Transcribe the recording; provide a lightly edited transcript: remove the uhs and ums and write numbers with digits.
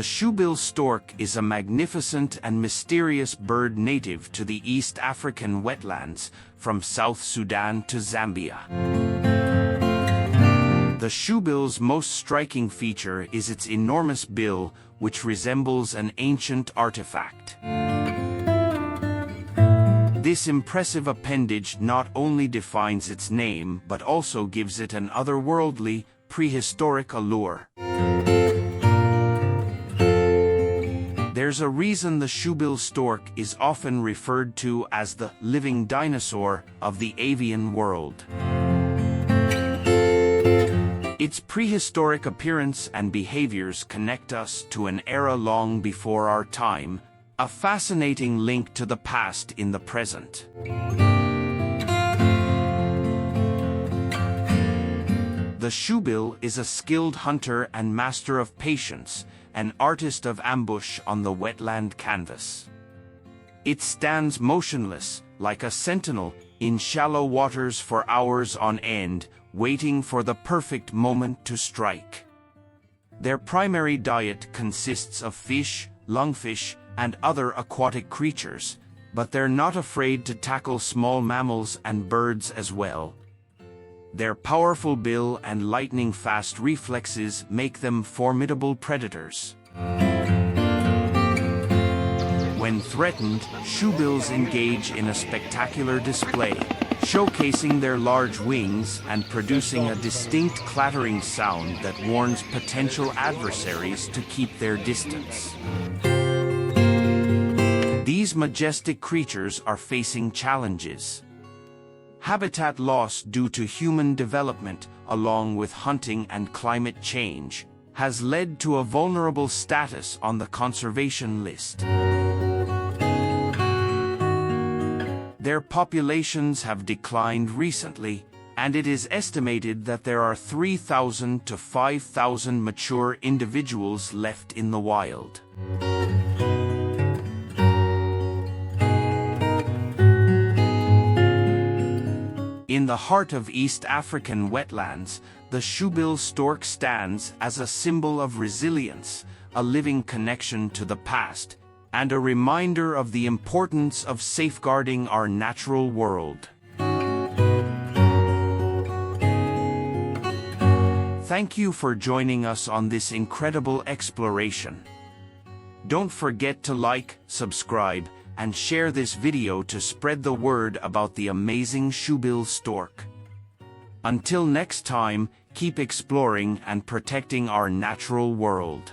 shoebill stork is a magnificent and mysterious bird native to the East African wetlands, from South Sudan to Zambia. The shoebill's most striking feature is its enormous bill, which resembles an ancient artifact. This impressive appendage not only defines its name but also gives it an otherworldly, prehistoric allure. There's a reason the shoebill stork is often referred to as the living dinosaur of the avian world. Its prehistoric appearance and behaviors connect us to an era long before our time, a fascinating link to the past in the present. The shoebill is a skilled hunter and master of patience, an artist of ambush on the wetland canvas. It stands motionless, like a sentinel, in shallow waters for hours on end, waiting for the perfect moment to strike. Their primary diet consists of fish, lungfish, and other aquatic creatures, but they're not afraid to tackle small mammals and birds as well. Their powerful bill and lightning-fast reflexes make them formidable predators. When threatened, shoebills engage in a spectacular display, showcasing their large wings and producing a distinct clattering sound that warns potential adversaries to keep their distance. These majestic creatures are facing challenges. Habitat loss due to human development, along with hunting and climate change, has led to a vulnerable status on the conservation list. Their populations have declined recently, and it is estimated that there are 3,000 to 5,000 mature individuals left in the wild. In the heart of East African wetlands, the shoebill stork stands as a symbol of resilience, a living connection to the past, and a reminder of the importance of safeguarding our natural world. Thank you for joining us on this incredible exploration. Don't forget to like, subscribe, and share this video to spread the word about the amazing shoebill stork. Until next time, keep exploring and protecting our natural world.